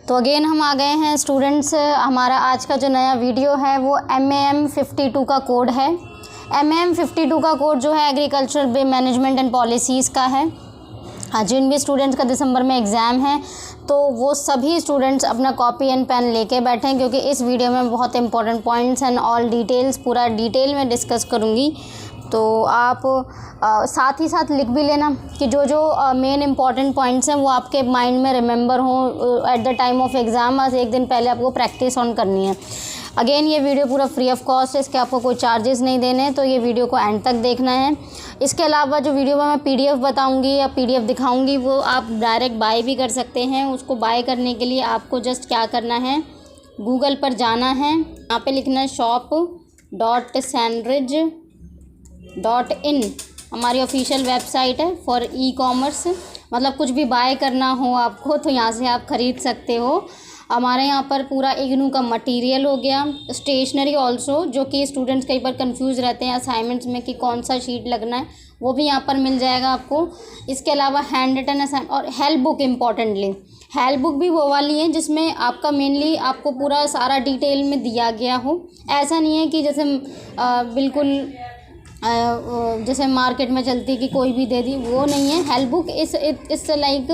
तो अगेन हम आ गए हैं स्टूडेंट्स। हमारा आज का जो नया वीडियो है वो MAM 52 का कोड है। MAM 52 का कोड जो है एग्रीकल्चर मैनेजमेंट एंड पॉलिसीज़ का है। जिन भी स्टूडेंट्स का दिसंबर में एग्ज़ाम है तो वो सभी स्टूडेंट्स अपना कॉपी एंड पेन लेके बैठें, क्योंकि इस वीडियो में बहुत important points and all details पूरा डिटेल में डिस्कस करूँगी। तो आप साथ ही साथ लिख भी लेना कि जो जो मेन इंपॉर्टेंट पॉइंट्स हैं वो आपके माइंड में रिमेंबर हों at the time of exam. आज एक दिन पहले आपको प्रैक्टिस ऑन करनी है। अगेन ये वीडियो पूरा फ्री ऑफ कॉस्ट है, इसके आपको कोई चार्जेस नहीं देने हैं, तो ये वीडियो को एंड तक देखना है। इसके अलावा जो वीडियो में मैं PDF बताऊंगी या PDF दिखाऊंगी वो आप डायरेक्ट बाय भी कर सकते हैं। उसको बाय करने के लिए आपको जस्ट क्या करना है, गूगल पर जाना है, यहाँ पे लिखना है shop.sandridge.in। हमारी ऑफिशियल वेबसाइट है फॉर ई-कॉमर्स, मतलब कुछ भी बाय करना हो आपको तो यहाँ से आप ख़रीद सकते हो। हमारे यहाँ पर पूरा इग्नू का मटेरियल हो गया, स्टेशनरी ऑल्सो, जो कि स्टूडेंट्स कई बार कंफ्यूज रहते हैं असाइनमेंट्स में कि कौन सा शीट लगना है, वो भी यहाँ पर मिल जाएगा आपको। इसके अलावा हैंड रिटन असाइनमेंट और help book. Importantly help book भी वो वाली है जिसमें आपका मेनली आपको पूरा सारा डिटेल में दिया गया हो। ऐसा नहीं है कि जैसे बिल्कुल जैसे मार्केट में चलती कि कोई भी दे दी, वो नहीं है। हेल्प बुक इस लाइक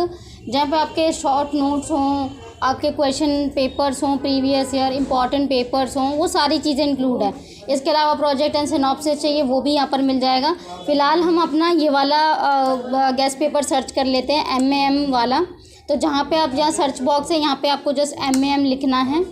जहाँ पे आपके शॉर्ट नोट्स हों, आपके क्वेश्चन पेपर्स हों, प्रीवियस ईयर इंपॉर्टेंट पेपर्स हों, वो सारी चीज़ें इंक्लूड है। इसके अलावा प्रोजेक्ट एंड सिनॉप्सिस चाहिए वो भी यहाँ पर मिल जाएगा। फ़िलहाल हम अपना ये वाला गेस्ट पेपर सर्च कर लेते हैं, MAM वाला। तो जहाँ पे आप जहाँ सर्च बॉक्स है यहाँ पे आपको जस्ट MAM लिखना है,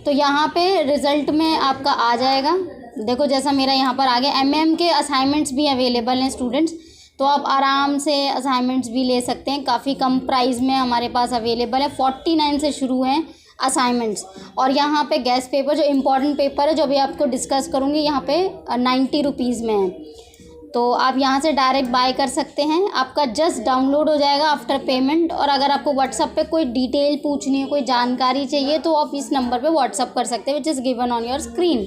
तो यहाँ पे रिज़ल्ट में आपका आ जाएगा। देखो जैसा मेरा यहाँ पर आ गया। MAM के असाइनमेंट्स भी अवेलेबल हैं स्टूडेंट्स, तो आप आराम से असाइनमेंट्स भी ले सकते हैं। काफ़ी कम प्राइस में हमारे पास अवेलेबल है। 49 से शुरू हैं असाइनमेंट्स। और यहाँ पे गेस्ट पेपर जो इम्पॉर्टेंट पेपर है जो अभी आपको डिस्कस करूँगी यहाँ पे 90 रुपीज़ में है। तो आप यहाँ से डायरेक्ट बाय कर सकते हैं। आपका जस्ट डाउनलोड हो जाएगा आफ्टर पेमेंट। और अगर आपको व्हाट्सअप पे कोई डिटेल पूछनी है, कोई जानकारी चाहिए, तो आप इस नंबर पे व्हाट्सअप कर सकते हैं, which is given on your screen.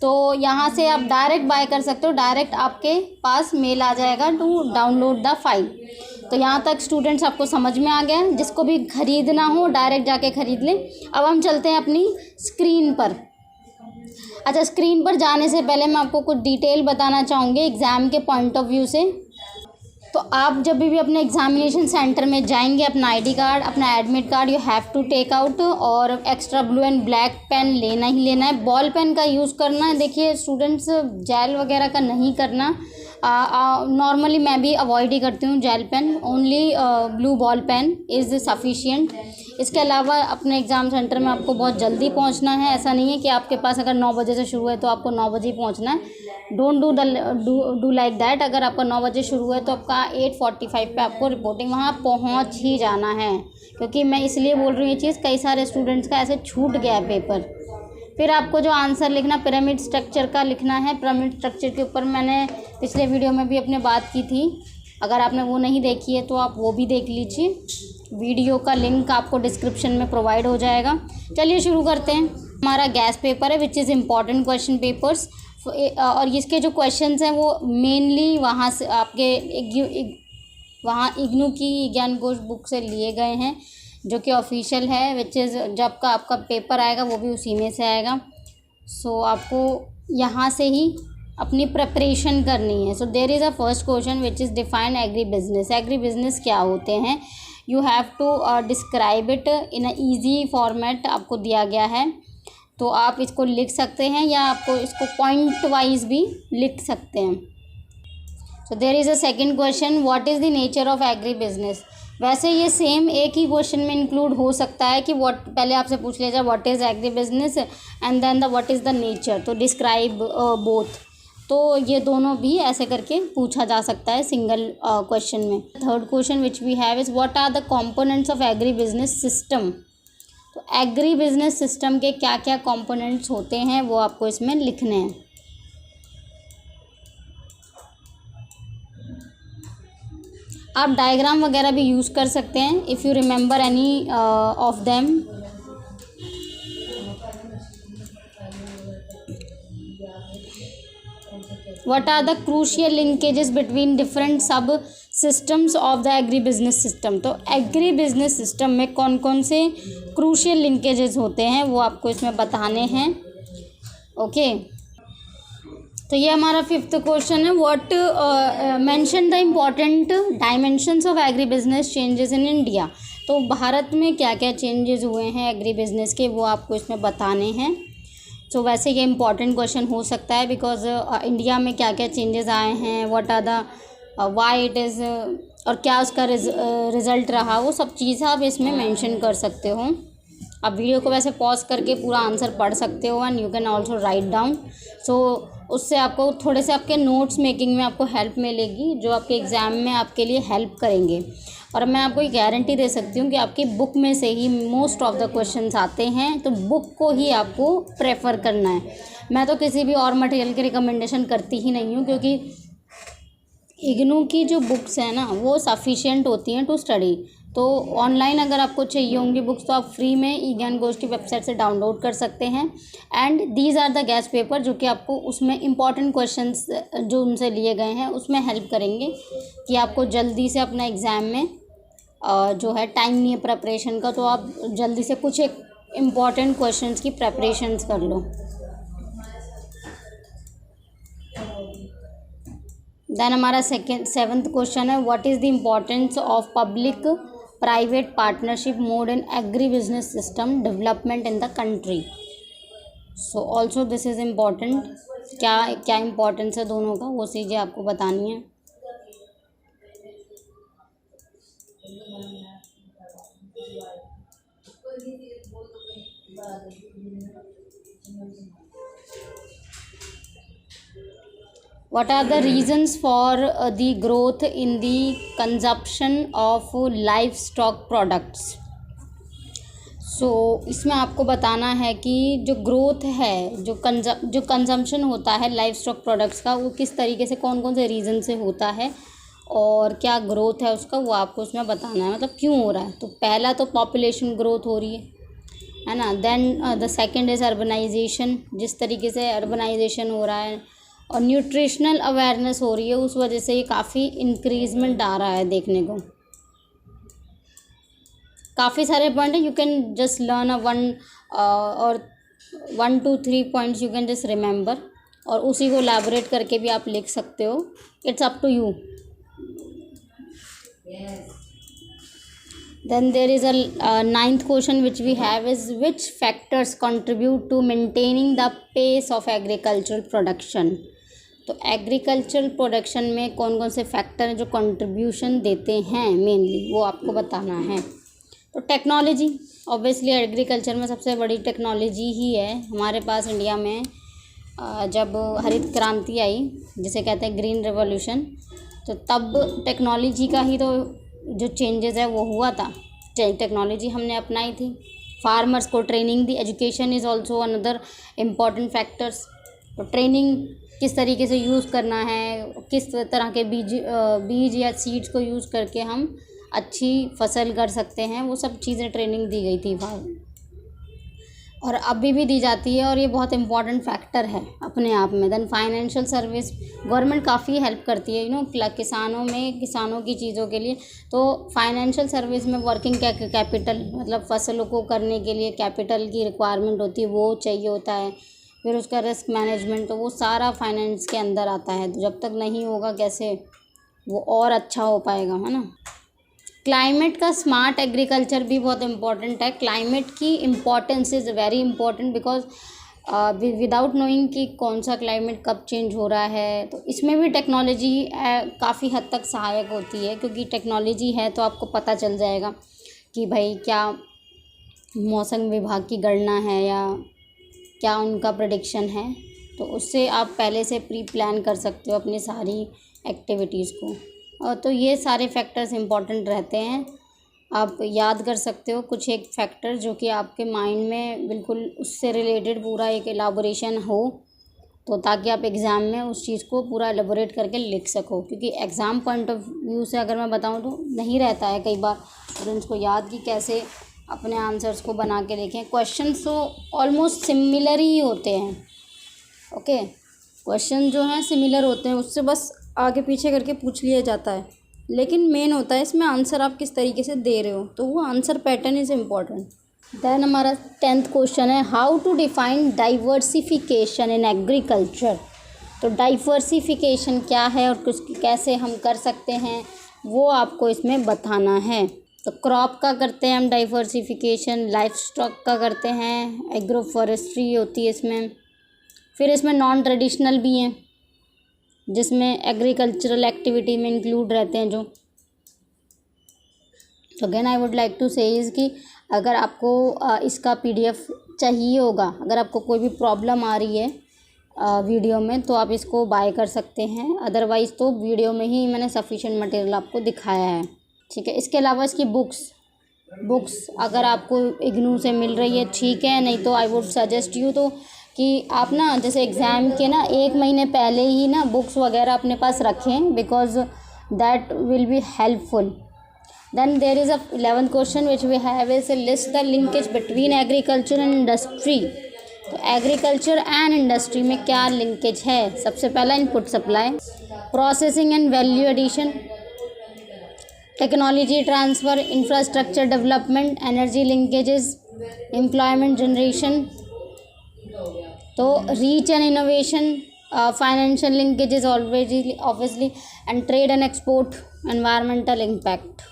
तो यहाँ से आप डायरेक्ट बाय कर सकते हो, डायरेक्ट आपके पास मेल आ जाएगा टू डाउनलोड द फाइल। तो यहाँ तक स्टूडेंट्स आपको समझ में आ गया। जिसको भी ख़रीदना हो डायरेक्ट जाके ख़रीद लें। अब हम चलते हैं अपनी स्क्रीन पर। अच्छा, स्क्रीन पर जाने से पहले मैं आपको कुछ डिटेल बताना चाहूँगी एग्ज़ाम के पॉइंट ऑफ व्यू से। तो आप जब भी अपने एग्जामिनेशन सेंटर में जाएंगे, अपना ID कार्ड, अपना admit card you have to take out, और extra blue and black pen लेना ही लेना है। बॉल पेन का यूज़ करना है। देखिए स्टूडेंट्स, जेल वगैरह का नहीं करना। नॉर्मली मैं भी अवॉइड ही करती हूँ gel pen. Only blue ball pen is sufficient. इसके अलावा अपने एग्ज़ाम सेंटर में आपको बहुत जल्दी पहुंचना है। ऐसा नहीं है कि आपके पास अगर 9 बजे से शुरू है तो आपको 9 बजे ही पहुंचना है। Don't do like that. अगर आपका 9 बजे शुरू है तो आपका 8:45 पे आपको रिपोर्टिंग वहाँ पहुँच ही जाना है। क्योंकि मैं इसलिए बोल रही हूँ ये चीज़, कई सारे स्टूडेंट्स का ऐसे छूट गया है पेपर। फिर आपको जो आंसर लिखना पिरामिड स्ट्रक्चर का लिखना है। पिरामिड स्ट्रक्चर के ऊपर मैंने पिछले वीडियो में भी अपने बात की थी। अगर आपने वो नहीं देखी है तो आप वो भी देख लीजिए। वीडियो का लिंक आपको डिस्क्रिप्शन में प्रोवाइड हो जाएगा। चलिए शुरू करते हैं। हमारा गैस पेपर है which is important question papers. और इसके जो क्वेश्चंस हैं वो मेनली वहाँ से आपके वहाँ इग्नू की ज्ञान कोश बुक से लिए गए हैं, जो कि ऑफिशियल है। विच इज़ जब का आपका पेपर आएगा वो भी उसी में से आएगा। सो आपको यहाँ से ही अपनी प्रिपरेशन करनी है। So there is a first question which is define agri business. Agri business क्या होते हैं, you have to describe it in a easy format. आपको दिया गया है तो आप इसको लिख सकते हैं या आपको इसको पॉइंट वाइज भी लिख सकते हैं। So there is a second question, what is the nature of agri business. वैसे ये सेम एक ही क्वेश्चन में इंक्लूड हो सकता है कि पहले आपसे पूछ लिया जाए what is agri business and then the what is the nature, तो डिस्क्राइब बोथ। तो ये दोनों भी ऐसे करके पूछा जा सकता है सिंगल क्वेश्चन में। Third question which we have is what are the components of agri business system. तो एग्री बिजनेस सिस्टम के क्या क्या कंपोनेंट्स होते हैं वो आपको इसमें लिखने हैं। आप डायग्राम वगैरह भी यूज़ कर सकते हैं if you remember any of them. What are the crucial linkages between different systems of the agree business system. तो एग्री बिजनेस सिस्टम में कौन कौन से क्रूशियल लिंकेजेस होते हैं वो आपको इसमें बताने हैं। ओके, तो ये हमारा 5th क्वेश्चन है। What mention the important dimensions of agri business changes in India. तो भारत में क्या क्या चेंजेस हुए हैं एग्री बिजनेस के, वो आपको इसमें बताने हैं। तो वैसे ये इम्पॉर्टेंट क्वेश्चन हो सकता है बिकॉज इंडिया में क्या क्या चेंजेस आए हैं, what are the why it is, और क्या उसका रिज़ल्ट रहा, वो सब चीज़ आप इसमें मेंशन कर सकते हो। आप वीडियो को वैसे पॉज करके पूरा आंसर पढ़ सकते हो and you can also write down. So उससे आपको थोड़े से आपके नोट्स मेकिंग में आपको हेल्प मिलेगी, जो आपके एग्ज़ाम में आपके लिए हेल्प करेंगे। और मैं आपको एक गारंटी दे सकती हूँ कि आपकी बुक में से ही मोस्ट ऑफ द क्वेश्चंस आते हैं, तो बुक को ही आपको प्रेफर करना है। मैं तो किसी भी और मटेरियल की रिकमेंडेशन करती ही नहीं हूँ, क्योंकि इग्नू की जो बुक्स हैं ना वो सफिशिएंट होती हैं टू स्टडी। तो ऑनलाइन अगर आपको चाहिए होंगी बुक्स तो आप फ्री में ई ज्ञान कोश की वेबसाइट से डाउनलोड कर सकते हैं। And these are the guest paper, जो कि आपको उसमें इंपॉर्टेंट क्वेश्चंस जो उनसे लिए गए हैं उसमें हेल्प करेंगे कि आपको जल्दी से अपना एग्ज़ाम में जो है टाइम नहीं है प्रिपरेशन का, तो आप जल्दी से कुछ एक इम्पॉर्टेंट क्वेश्चंस की प्रिपरेशंस कर लो। देन हमारा 7th क्वेश्चन है। What is the importance of public private partnership mode in agree business system development in the country. So also this is important. क्या क्या इम्पोर्टेंस है दोनों का, वो चीज़ें आपको बतानी है। What are the reasons for the growth in the consumption of livestock products? सो इसमें आपको बताना है कि जो ग्रोथ है, जो कंजम्पशन होता है लाइव स्टॉक प्रोडक्ट्स का, वो किस तरीके से कौन कौन से रीज़न से होता है और क्या ग्रोथ है उसका, वो आपको उसमें बताना है, मतलब क्यों हो रहा है। तो पहला तो पॉपुलेशन ग्रोथ हो रही है ना। Then the second is urbanisation, जिस तरीके से अर्बनाइजेशन हो रहा है, और न्यूट्रिशनल अवेयरनेस हो रही है, उस वजह से ये काफ़ी इंक्रीजमेंट आ रहा है देखने को। काफ़ी सारे पॉइंट है, you can just learn a 1 to 3 points you can just remember, और उसी को एलैबोरेट करके भी आप लिख सकते हो। It's up to you. Then there is a 9th question which we have is which factors contribute to maintaining the pace of agricultural production। तो एग्रीकल्चरल प्रोडक्शन में कौन कौन से फैक्टर हैं जो कंट्रीब्यूशन देते हैं मेनली, वो आपको बताना है। तो टेक्नोलॉजी, ऑब्वियसली एग्रीकल्चर में सबसे बड़ी टेक्नोलॉजी ही है हमारे पास इंडिया में। जब हरित क्रांति आई, जिसे कहते हैं ग्रीन रेवोल्यूशन, तो तब टेक्नोलॉजी का ही तो जो चेंजेस है वो हुआ था। टेक्नोलॉजी हमने अपनाई थी। फार्मर्स को training the, education is also another important factors. तो ट्रेनिंग किस तरीके से यूज़ करना है, किस तरह के बीज या सीड्स को यूज़ करके हम अच्छी फसल कर सकते हैं, वो सब चीज़ें ट्रेनिंग दी गई थी और अभी भी दी जाती है, और ये बहुत इंपॉर्टेंट फैक्टर है अपने आप में। देन फाइनेंशियल सर्विस, गवर्नमेंट काफ़ी हेल्प करती है किसानों की चीज़ों के लिए। तो फाइनेंशियल सर्विस में वर्किंग कैपिटल, मतलब फसलों को करने के लिए कैपिटल की रिक्वायरमेंट होती है, वो चाहिए होता है। फिर उसका रिस्क मैनेजमेंट, तो वो सारा फाइनेंस के अंदर आता है। तो जब तक नहीं होगा कैसे वो और अच्छा हो पाएगा, है ना। क्लाइमेट का स्मार्ट एग्रीकल्चर भी बहुत इम्पॉर्टेंट है। क्लाइमेट की importance is very important because without knowing कि कौन सा क्लाइमेट कब चेंज हो रहा है, तो इसमें भी टेक्नोलॉजी काफ़ी हद तक सहायक होती है, क्योंकि टेक्नोलॉजी है तो आपको पता चल जाएगा कि भाई क्या मौसम विभाग की गणना है या क्या उनका प्रेडिक्शन है। तो उससे आप पहले से प्री प्लान कर सकते हो अपनी सारी एक्टिविटीज़ को। तो ये सारे फैक्टर्स इंपॉर्टेंट रहते हैं, आप याद कर सकते हो कुछ एक फैक्टर जो कि आपके माइंड में बिल्कुल उससे रिलेटेड पूरा एक एलाबोरेशन हो, तो ताकि आप एग्ज़ाम में उस चीज़ को पूरा एलाबोरेट करके लिख सको। क्योंकि एग्ज़ाम पॉइंट ऑफ व्यू से अगर मैं बताऊं तो नहीं रहता है कई बार स्टूडेंट्स को याद कि कैसे अपने आंसर्स को बना के लिखें। क्वेश्चन तो ऑलमोस्ट सिमिलर ही होते हैं, ओके। क्वेश्चन जो हैं सिमिलर होते हैं, उससे बस आगे पीछे करके पूछ लिया जाता है। लेकिन मेन होता है इसमें आंसर आप किस तरीके से दे रहे हो, तो वो answer pattern is important. Then हमारा 10th क्वेश्चन है, how to define diversification in agriculture. तो डाइवर्सिफिकेशन क्या है और कुछ कैसे हम कर सकते हैं वो आपको इसमें बताना है। तो क्रॉप का करते हैं हम डाइवर्सिफिकेशन, लाइफ स्टॉक का करते हैं, एग्रो फॉरेस्ट्री होती है इसमें, फिर इसमें नॉन ट्रेडिशनल भी हैं जिसमें एग्रीकल्चरल एक्टिविटी में इंक्लूड रहते हैं जो। तो again I would like to say is कि अगर आपको इसका पीडीएफ चाहिए होगा, अगर आपको कोई भी प्रॉब्लम आ रही है वीडियो में, तो आप इसको बाय कर सकते हैं, अदरवाइज़ तो वीडियो में ही मैंने सफिशिएंट मटेरियल आपको दिखाया है, ठीक है। इसके अलावा इसकी बुक्स अगर आपको इग्नू से मिल रही है ठीक है, नहीं तो आई वुड सजेस्ट यू तो कि आप ना जैसे एग्ज़ाम के ना 1 महीने पहले ही ना बुक्स वगैरह अपने पास रखें, because that will be helpful. Then there is a 11th question which we have is list the linkage between agriculture and industry। तो एग्रीकल्चर एंड इंडस्ट्री में क्या लिंकेज है। सबसे पहला input supply, processing and value addition, technology transfer, infrastructure development, energy linkages, employment generation, research and innovation, financial linkages obviously, and trade and export, environmental impact.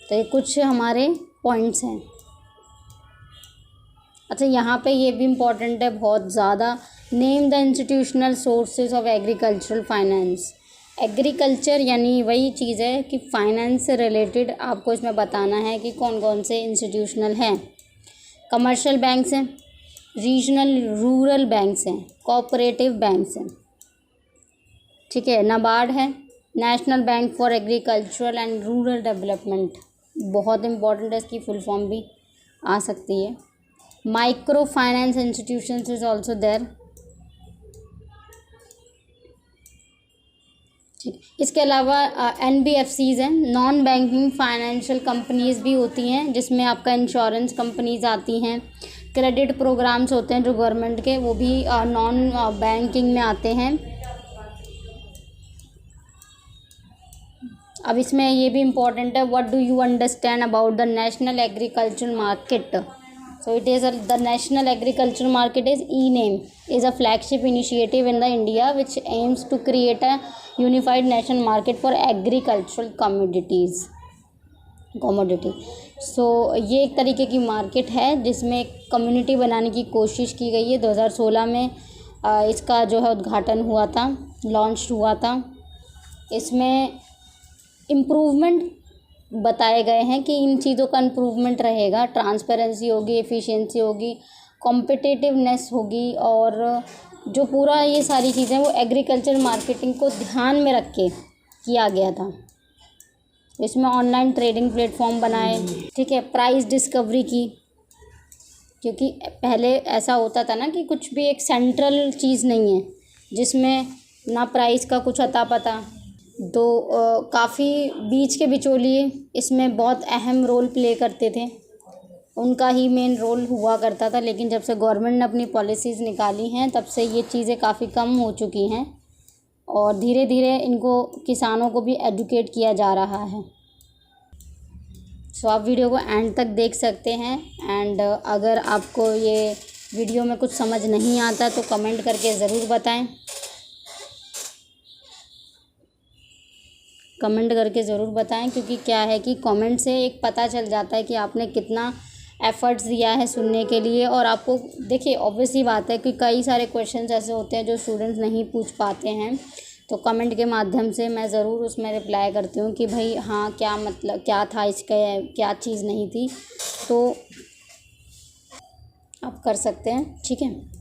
तो ये कुछ हमारे points हैं। अच्छा, यहाँ पे ये भी इम्पॉर्टेंट है बहुत ज़्यादा, name the institutional sources of agricultural finance. Agriculture यानी वही चीज़ है कि फाइनेंस से रिलेटेड आपको इसमें बताना है कि कौन कौन से इंस्टीट्यूशनल हैं। कमर्शियल बैंक्स हैं, रीजनल रूरल बैंक्स हैं, कोऑपरेटिव बैंक्स हैं, ठीक है, नाबार्ड है, national bank for agricultural and rural development, बहुत इंपॉर्टेंट है, इसकी फुल फॉर्म भी आ सकती है। Micro finance institutions is also there, ठीक। इसके अलावा NBFCs हैं, नॉन बैंकिंग फाइनेंशियल कंपनीज भी होती हैं जिसमें आपका इंश्योरेंस कंपनीज आती हैं, क्रेडिट प्रोग्राम्स होते हैं जो गवर्नमेंट के, वो भी नॉन बैंकिंग में आते हैं। अब इसमें ये भी इम्पॉर्टेंट है, what do you understand about the national agriculture market. So it is the national agriculture market is eNAM is a flagship initiative in the India which aims to create a unified national market for agricultural commodity. So ये एक तरीके की market है जिसमें community बनाने की कोशिश की गई है। 2016 में इसका जो है उद्घाटन हुआ था, लॉन्च हुआ था। इसमें इम्प्रूवमेंट बताए गए हैं कि इन चीज़ों का इम्प्रूवमेंट रहेगा, ट्रांसपेरेंसी होगी, एफिशिएंसी होगी, कॉम्पिटिटिवनेस होगी, और जो पूरा ये सारी चीज़ें वो एग्रीकल्चर मार्केटिंग को ध्यान में रख के किया गया था। इसमें ऑनलाइन ट्रेडिंग प्लेटफॉर्म बनाए, ठीक है, प्राइस डिस्कवरी की, क्योंकि पहले ऐसा होता था ना कि कुछ भी एक सेंट्रल चीज़ नहीं है जिसमें ना प्राइस का कुछ अता पता, तो काफ़ी बीच के बिचौलिए इसमें बहुत अहम रोल प्ले करते थे, उनका ही मेन रोल हुआ करता था। लेकिन जब से गवर्नमेंट ने अपनी पॉलिसीज़ निकाली हैं तब से ये चीज़ें काफ़ी कम हो चुकी हैं और धीरे धीरे इनको किसानों को भी एजुकेट किया जा रहा है। सो आप वीडियो को एंड तक देख सकते हैं। एंड अगर आपको ये वीडियो में कुछ समझ नहीं आता तो कमेंट करके ज़रूर बताएं, क्योंकि क्या है कि कमेंट से एक पता चल जाता है कि आपने कितना एफ़र्ट्स दिया है सुनने के लिए। और आपको देखिए, ऑब्वियसली बात है कि कई सारे क्वेश्चंस ऐसे होते हैं जो स्टूडेंट्स नहीं पूछ पाते हैं, तो कमेंट के माध्यम से मैं ज़रूर उसमें रिप्लाई करती हूँ कि भाई हाँ, क्या मतलब क्या था इसका, क्या चीज़ नहीं थी, तो आप कर सकते हैं, ठीक है।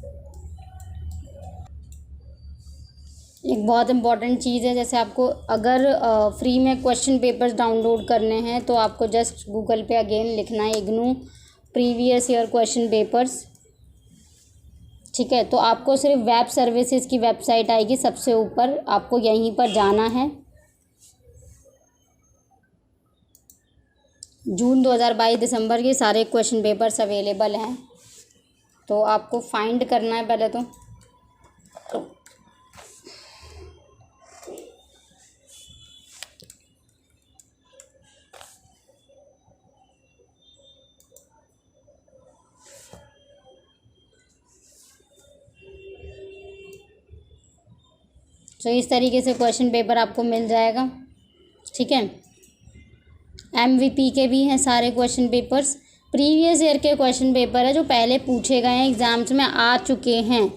एक बहुत इम्पॉर्टेंट चीज़ है, जैसे आपको अगर फ्री में क्वेश्चन पेपर्स डाउनलोड करने हैं तो आपको जस्ट गूगल पे अगेन लिखना है IGNOU previous year question papers, ठीक है। तो आपको सिर्फ वेब सर्विसेज की वेबसाइट आएगी सबसे ऊपर, आपको यहीं पर जाना है। जून 2022 दिसंबर के सारे क्वेश्चन पेपर्स अवेलेबल हैं, तो आपको फाइंड करना है पहले तो सो इस तरीके से क्वेश्चन पेपर आपको मिल जाएगा, ठीक है। MVP के भी हैं सारे क्वेश्चन पेपर्स, प्रीवियस ईयर के क्वेश्चन पेपर है जो पहले पूछे गए हैं, एग्ज़ाम्स में आ चुके हैं,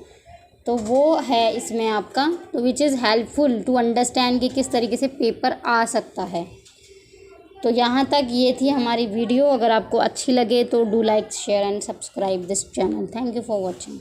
तो वो है इसमें आपका, तो which is helpful to understand कि किस तरीके से पेपर आ सकता है। तो यहाँ तक ये थी हमारी वीडियो। अगर आपको अच्छी लगे तो do like, share and subscribe this channel. Thank you for watching.